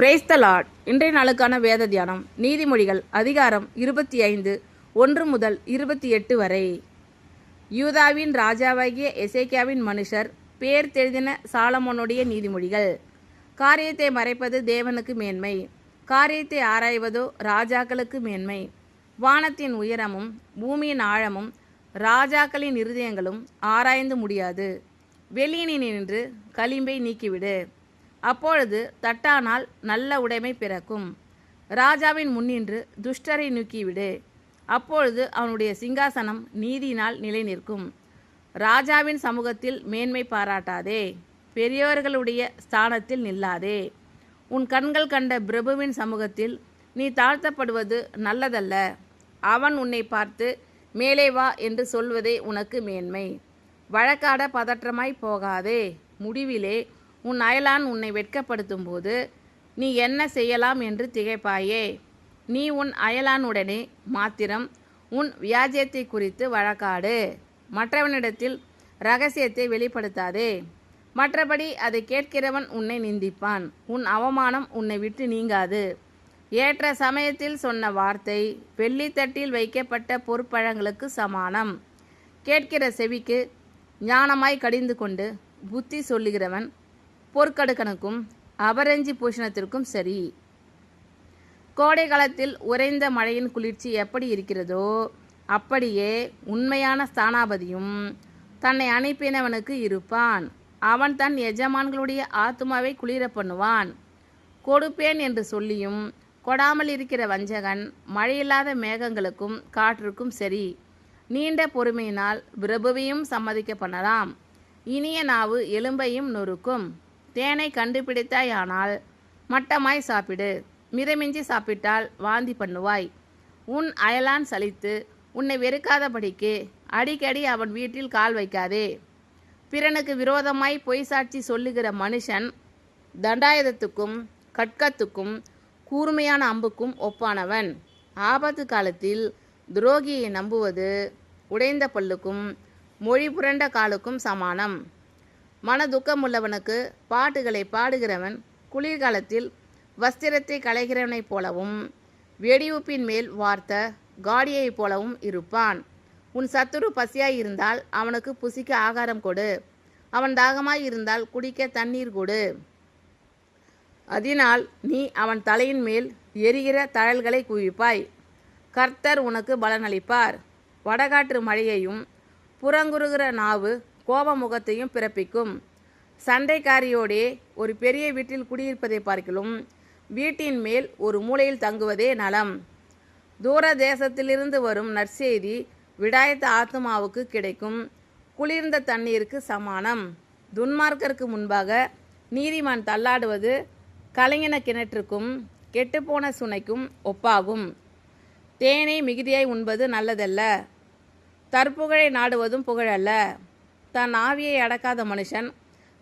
Praise the Lord. இன்றைய நாளுக்கான வேத தியானம் நீதிமொழிகள் அதிகாரம் 25 1 முதல் 28 வரை. யூதாவின் ராஜாவாகிய எசேக்கியாவின் மனுஷர் பேர் தெழுதின சாலமோனுடைய நீதிமொழிகள். காரியத்தை மறைப்பது தேவனுக்கு மேன்மை, காரியத்தை ஆராய்வதோ ராஜாக்களுக்கு மேன்மை. வானத்தின் உயரமும் பூமியின் ஆழமும் ராஜாக்களின் இருதயங்களும் ஆராய்ந்து முடியாது. வெளியினின்று களிம்பை நீக்கிவிடு, அப்பொழுது தட்டானால் நல்ல உடைமை பிறக்கும். ராஜாவின் முன்னின்று துஷ்டரை நீக்கிவிடு, அப்பொழுது அவனுடைய சிங்காசனம் நீதியினால் நிலை நிற்கும். ராஜாவின் சமூகத்தில் மேன்மை பாராட்டாதே, பெரியோர்களுடைய ஸ்தானத்தில் நில்லாதே. உன் கண்கள் கண்ட பிரபுவின் சமூகத்தில் நீ தாழ்த்தப்படுவது நல்லதல்ல. அவன் உன்னை பார்த்து மேலே வா என்று சொல்வதே உனக்கு மேன்மை. வழக்காட பதற்றமாய் போகாதே, முடிவிலே உன் அயலான் உன்னை வெட்கப்படுத்தும் போது நீ என்ன செய்யலாம் என்று திகைப்பாயே. நீ உன் அயலானுடனே மாத்திரம் உன் வியாஜ்யத்தை குறித்து வழக்காடு, மற்றவனிடத்தில் இரகசியத்தை வெளிப்படுத்தாதே. மற்றபடி அதை கேட்கிறவன் உன்னை நிந்திப்பான், உன் அவமானம் உன்னை விட்டு நீங்காது. ஏற்ற சமயத்தில் சொன்ன வார்த்தை வெள்ளித்தட்டில் வைக்கப்பட்ட பொற்பழங்களுக்கு சமானம். கேட்கிற செவிக்கு ஞானமாய் கடிந்து கொண்டு புத்தி சொல்லுகிறவன் பொற்கடுக்கனுக்கும் அபரஞ்சி பூஷணத்திற்கும் சரி. கோடை காலத்தில் உறைந்த மழையின் குளிர்ச்சி எப்படி இருக்கிறதோ அப்படியே உண்மையான ஸ்தானாபதியும் தன்னை அனுப்பினவனுக்கு இருப்பான். அவன் தன் எஜமான்களுடைய ஆத்துமாவை குளிர பண்ணுவான். கொடுப்பேன் என்று சொல்லியும் கொடாமல் இருக்கிற வஞ்சகன் மழையில்லாத மேகங்களுக்கும் காற்றுக்கும் சரி. நீண்ட பொறுமையினால் பிரபுவையும் சம்மதிக்க பண்ணலாம். இனிய நாவு எலும்பையும் நொறுக்கும். தேனை கண்டுபிடித்தாயானால் மட்டமாய் சாப்பிடு, மிதமிஞ்சி சாப்பிட்டால் வாந்தி பண்ணுவாய். உன் அயலான் சலித்து உன்னை வெறுக்காதபடிக்கு அடிக்கடி அவன் வீட்டில் கால் வைக்காதே. பிறனுக்கு விரோதமாய் பொய் சாட்சி சொல்லுகிற மனுஷன் தண்டாயுதத்துக்கும் கட்கத்துக்கும் கூர்மையான அம்புக்கும் ஒப்பானவன். ஆபத்து காலத்தில் துரோகியை நம்புவது உடைந்த பல்லுக்கும் மொழி புரண்ட காலுக்கும் சமானம். மனதுக்கமுள்ளவனுக்கு பாட்டுகளை பாடுகிறவன் குளிர்காலத்தில் வஸ்திரத்தை களைகிறவனைப் போலவும் வெடியுப்பின் மேல் வார்த்த காடியைப் போலவும் இருப்பான். உன் சத்துரு பசியாய் இருந்தால் அவனுக்கு புசிக்க ஆகாரம் கொடு, அவன் தாகமாய் இருந்தால் குடிக்க தண்ணீர் கொடு. அதனால் நீ அவன் தலையின் மேல் எரிகிற தழல்களை குவிப்பாய். கர்த்தர் உனக்கு பலனளிப்பார். வடகாற்று மழையையும் புறங்குறுகிற நாவு கோபமுகத்தையும் பிறப்பிக்கும். சண்டைக்காரியோடே ஒரு பெரிய வீட்டில் குடியிருப்பதை பார்க்கிலும் வீட்டின் மேல் ஒரு மூலையில் தங்குவதே நலம். தூர தேசத்திலிருந்து வரும் நற்செய்தி விடாயத்த ஆத்துமாவுக்கு கிடைக்கும் குளிர்ந்த தண்ணீருக்கு சமானம். துன்மார்க்கருக்கு முன்பாக நீதிமான் தள்ளாடுவது கலங்கின கிணற்றுக்கும் கெட்டுப்போன சுனைக்கும் ஒப்பாகும். தேனை மிகுதியாய் உண்பது நல்லதல்ல, தற்புகழை நாடுவதும் புகழல்ல. தன் ஆவியை அடக்காத மனுஷன்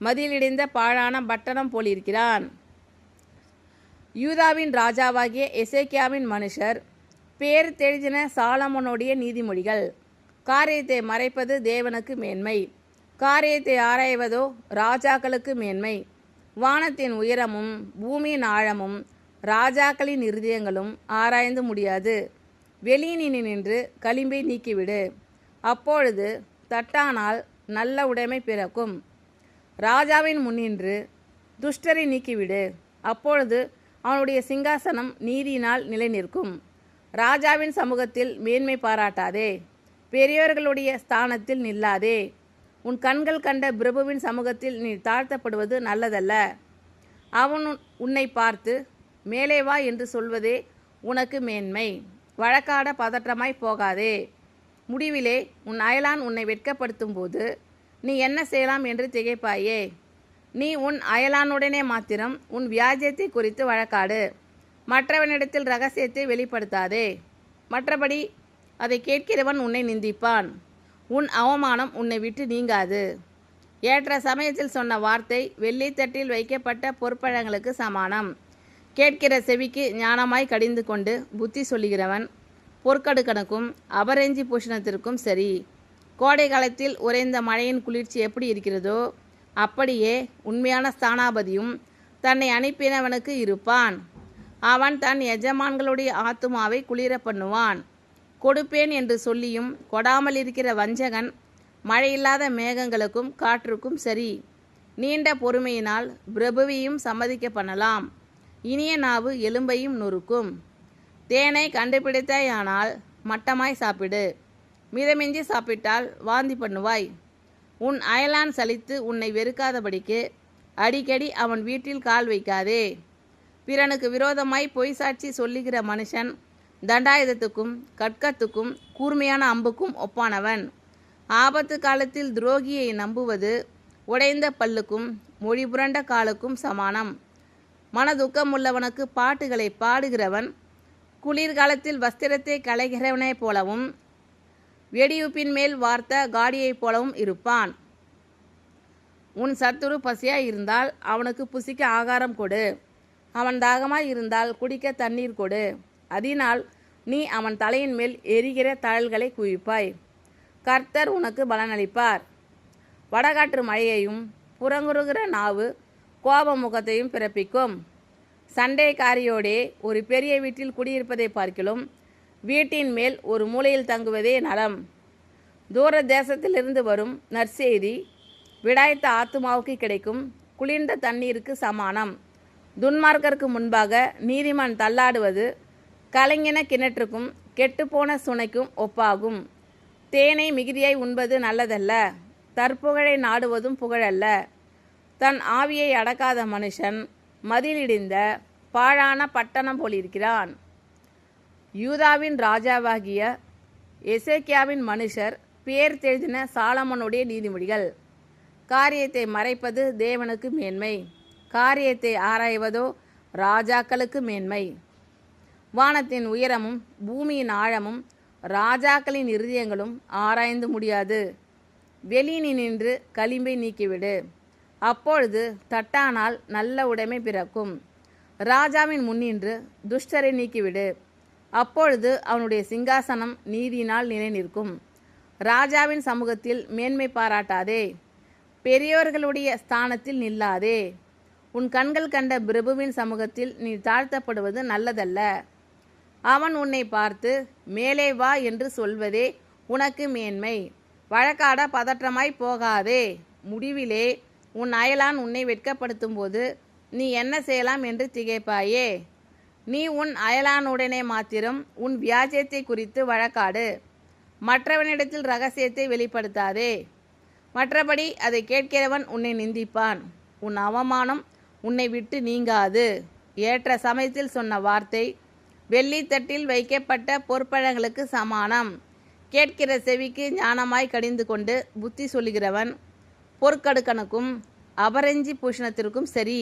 மதிலிடிந்த பாழான பட்டணம் போலிருக்கிறான். யூதாவின் ராஜாவாகிய எசேக்கியாவின் மனுஷர் பேர் தெழுதின சாலமோனுடைய நீதிமொழிகள். காரியத்தை மறைப்பது தேவனுக்கு மேன்மை, காரியத்தை ஆராய்வதோ ராஜாக்களுக்கு மேன்மை. வானத்தின் உயரமும் பூமியின் ஆழமும் ராஜாக்களின் இருதயங்களும் ஆராய்ந்து முடியாது. வெளியினின்று களிம்பை நீக்கிவிடு, அப்பொழுது தட்டானால் நல்ல உடைமை பிறக்கும். ராஜாவின் முன்னின்று துஷ்டரை நீக்கிவிடு, அப்பொழுது அவனுடைய சிங்காசனம் நீதியினால் நிலை நிற்கும். ராஜாவின் சமூகத்தில் மேன்மை பாராட்டாதே, பெரியோர்களுடைய ஸ்தானத்தில் நில்லாதே. உன் கண்கள் கண்ட பிரபுவின் சமூகத்தில் நீ தாழ்த்தப்படுவது நல்லதல்ல. அவன் உன்னை பார்த்து மேலே வா என்று சொல்வதே உனக்கு மேன்மை. வழக்காட பதற்றமாய் போகாதே. முடிவிலே உன் அயலான் உன்னை வெட்கப்படுத்தும் போது நீ என்ன செய்யலாம் என்று திகைப்பாயே. நீ உன் அயலானுடனே மாத்திரம் உன் வியாஜ்யத்தை குறித்து வழக்காடு, மற்றவனிடத்தில் இரகசியத்தை வெளிப்படுத்தாதே. மற்றபடி அதை கேட்கிறவன் உன்னை நிந்திப்பான், உன் அவமானம் உன்னை விட்டு நீங்காது. ஏற்ற சமயத்தில் சொன்ன வார்த்தை வெள்ளித்தட்டில் வைக்கப்பட்ட பொற்பழங்களுக்கு சமானம். கேட்கிற செவிக்கு ஞானமாய் கடிந்து கொண்டு புத்தி சொல்லுகிறவன் பொற்கடுக்கனுக்கும் அபரஞ்சி பூஷணத்திற்கும் சரி. கோடை காலத்தில் உறைந்த மழையின் குளிர்ச்சி எப்படி இருக்கிறதோ அப்படியே உண்மையான ஸ்தானாபதியும் தன்னை அனுப்பினவனுக்கு இருப்பான். அவன் தன் எஜமான்களுடைய ஆத்துமாவை குளிர பண்ணுவான். கொடுப்பேன் என்று சொல்லியும் கொடாமல் இருக்கிற வஞ்சகன் மழையில்லாத மேகங்களுக்கும் காற்றுக்கும் சரி. நீண்ட பொறுமையினால் பிரபுவையும் சம்மதிக்க பண்ணலாம். இனிய நாவு எலும்பையும் நொறுக்கும். தேனை கண்டுபிடித்தாயானால் மட்டமாய் சாப்பிடு. மிதமிஞ்சி சாப்பிட்டால் வாந்தி பண்ணுவாய். உன் அயலான் சலித்து உன்னை வெறுக்காதபடிக்கு அடிக்கடி அவன் வீட்டில் கால் வைக்காதே. பிறனுக்கு விரோதமாய் பொய் சாட்சி சொல்லுகிற மனுஷன் தண்டாயுதத்துக்கும் கட்கத்துக்கும் கூர்மையான அம்புக்கும் ஒப்பானவன். ஆபத்து காலத்தில் துரோகியை நம்புவது உடைந்த பல்லுக்கும் மொழி புரண்ட காலுக்கும் சமானம். மனதுக்கமுள்ளவனுக்கு பாட்டுகளை பாடுகிறவன் குளிர்காலத்தில் வஸ்திரத்தை களைகிறவனைப் போலவும் வெடியுப்பின் மேல் வார்த்த காடியைப் போலவும் இருப்பான். உன் சத்துரு பசியாய் இருந்தால் அவனுக்கு புசிக்க ஆகாரம் கொடு. அவன் தாகமாய் இருந்தால் குடிக்க தண்ணீர் கொடு. அதனால் நீ அவன் தலையின் மேல் எரிகிற தழல்களை குவிப்பாய். கர்த்தர் உனக்கு பலனளிப்பார். வடகாற்று மழையையும் புறங்குறுகிற நாவு கோப முகத்தையும் பிறப்பிக்கும். சண்டைக்காரியோடே ஒரு பெரிய வீட்டில் குடியிருப்பதை பார்க்கிலும் வீட்டின் மேல் ஒரு மூலையில் தங்குவதே நலம். தூர தேசத்திலிருந்து வரும் நற்செய்தி விடாய்த்த ஆத்துமாவுக்கு கிடைக்கும் குளிர்ந்த தண்ணீருக்கு சமானம். துன்மார்க்கருக்கு முன்பாக நீதிமான் தள்ளாடுவது கலங்கின கிணற்றுக்கும் கெட்டுப்போன சுனைக்கும் ஒப்பாகும். தேனை மிகுதியாய் உண்பது நல்லதல்ல, தற்புகழை நாடுவதும் புகழல்ல. தன் ஆவியை அடக்காத மனுஷன் மதிலிடிந்த பாழான பட்டணம் போலிருக்கிறான். யூதாவின் ராஜாவாகிய எசேக்கியாவின் மனுஷர் பேர் தெரிந்தின சாலமோனுடைய நீதிமொழிகள். காரியத்தை மறைப்பது தேவனுக்கு மேன்மை, காரியத்தை ஆராய்வதோ ராஜாக்களுக்கு மேன்மை. வானத்தின் உயரமும் பூமியின் ஆழமும் ராஜாக்களின் இருதயங்களும் ஆராய்ந்து முடியாது. வெளியினின்று களிம்பை நீக்கிவிடு, அப்பொழுது தட்டானால் நல்ல உடைமை பிறக்கும். ராஜாவின் முன்னின்று துஷ்டரை நீக்கிவிடு, அப்பொழுது அவனுடைய சிங்காசனம் நீதியினால் நிலை நிற்கும். ராஜாவின் சமூகத்தில் மேன்மை பாராட்டாதே, பெரியோர்களுடைய ஸ்தானத்தில் நில்லாதே. உன் கண்கள் கண்ட பிரபுவின் சமூகத்தில் நீ தாழ்த்தப்படுவது நல்லதல்ல. அவன் உன்னை பார்த்து மேலே வா என்று சொல்வதே உனக்கு மேன்மை. வழக்காட பதற்றமாய் போகாதே. முடிவிலே உன் அயலான் உன்னை வெட்கப்படுத்தும் போது நீ என்ன செய்யலாம் என்று திகைப்பாயே. நீ உன் அயலானுடனே மாத்திரம் உன் வியாஜ்யத்தை குறித்து வழக்காடு. மற்றவனிடத்தில் இரகசியத்தை வெளிப்படுத்தாதே. மற்றபடி அதை கேட்கிறவன் உன்னை நிந்திப்பான். உன் அவமானம் உன்னை விட்டு நீங்காது. ஏற்ற சமயத்தில் சொன்ன வார்த்தை வெள்ளித்தட்டில் வைக்கப்பட்ட பொற்பழங்களுக்கு சமானம். கேட்கிற செவிக்கு ஞானமாய் கடிந்து கொண்டு புத்தி சொல்லுகிறவன் பொற்கடுக்கனுக்கும் அபரஞ்சி பூஷணத்திற்கும் சரி.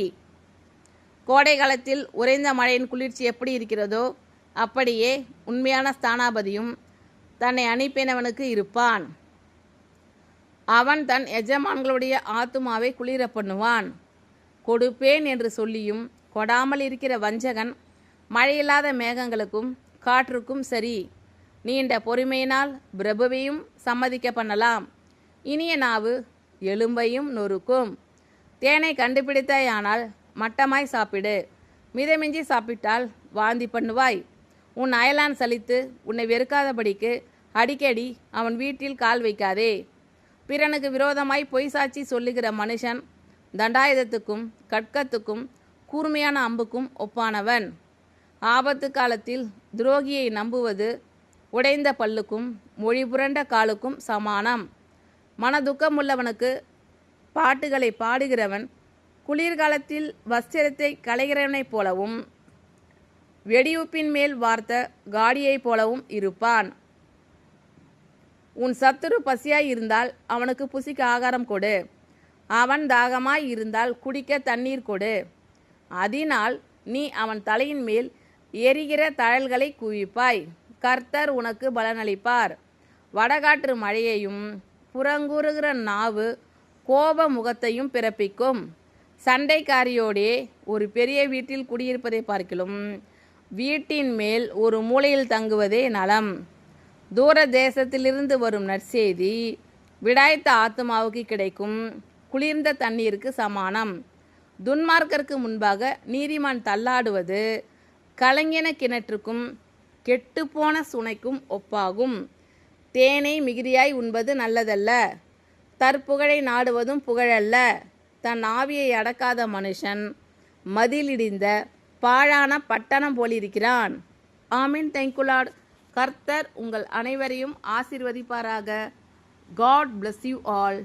கோடை காலத்தில் உறைந்த மழையின் குளிர்ச்சி எப்படி இருக்கிறதோ அப்படியே உண்மையான ஸ்தானாபதியும் தன்னை அனுப்பினவனுக்கு இருப்பான். அவன் தன் எஜமான்களுடைய ஆத்துமாவை குளிர பண்ணுவான். கொடுப்பேன் என்று சொல்லியும் கொடாமல் இருக்கிற வஞ்சகன் மழையில்லாத மேகங்களுக்கும் காற்றுக்கும் சரி. நீண்ட பொறுமையினால் பிரபுவையும் சம்மதிக்க பண்ணலாம். இனிய நாவு எலும்பையும் நொறுக்கும். தேனை கண்டுபிடித்தாயானால் மட்டமாய் சாப்பிடு. மிதமிஞ்சி சாப்பிட்டால் வாந்தி பண்ணுவாய். உன் அயலான் சலித்து உன்னை வெறுக்காதபடிக்கு அடிக்கடி அவன் வீட்டில் கால் வைக்காதே. பிறனுக்கு விரோதமாய் பொய் சாட்சி சொல்லுகிற மனுஷன் தண்டாயுதத்துக்கும் கட்கத்துக்கும் கூர்மையான அம்புக்கும் ஒப்பானவன். ஆபத்து காலத்தில் துரோகியை நம்புவது உடைந்த பல்லுக்கும் மொழி புரண்ட காலுக்கும் சமானம். மனதுக்கமுள்ளவனுக்கு பாட்டுகளை பாடுகிறவன் குளிர்காலத்தில் வஸ்திரத்தை களைகிறவனைப் போலவும் வெடியுப்பின் மேல் வார்த்த காடியைப் போலவும் இருப்பான். உன் சத்துரு பசியாய் இருந்தால் அவனுக்கு புசிக்க ஆகாரம் கொடு. அவன் தாகமாய் இருந்தால் குடிக்க தண்ணீர் கொடு. அதனால் நீ அவன் தலையின் மேல் எரிகிற தழல்களை குவிப்பாய். கர்த்தர் உனக்கு பலனளிப்பார். வடகாற்று மழையையும் புறங்கூறுகிற நாவு கோப முகத்தையும் பிறப்பிக்கும். சண்டைக்காரியோடே ஒரு பெரிய வீட்டில் குடியிருப்பதை பார்க்கிலும் வீட்டின் மேல் ஒரு மூலையில் தங்குவதே நலம். தூர தேசத்திலிருந்து வரும் நற்செய்தி விடாய்த்த ஆத்துமாவுக்கு கிடைக்கும் குளிர்ந்த தண்ணீருக்கு சமானம். துன்மார்க்கருக்கு முன்பாக நீதிமான் தள்ளாடுவது கலங்கின கிணற்றுக்கும் கெட்டுப்போன சுனைக்கும் ஒப்பாகும். தேனை மிகுதியாய் உண்பது நல்லதல்ல, தற்புகழை நாடுவதும் புகழல்ல. தன் ஆவியை அடக்காத மனுஷன் மதிலிடிந்த பாழான பட்டணம் போலிருக்கிறான். ஆமீன். Thank you Lord. கர்த்தர் உங்கள் அனைவரையும் ஆசீர்வதிப்பாராக. God bless you all.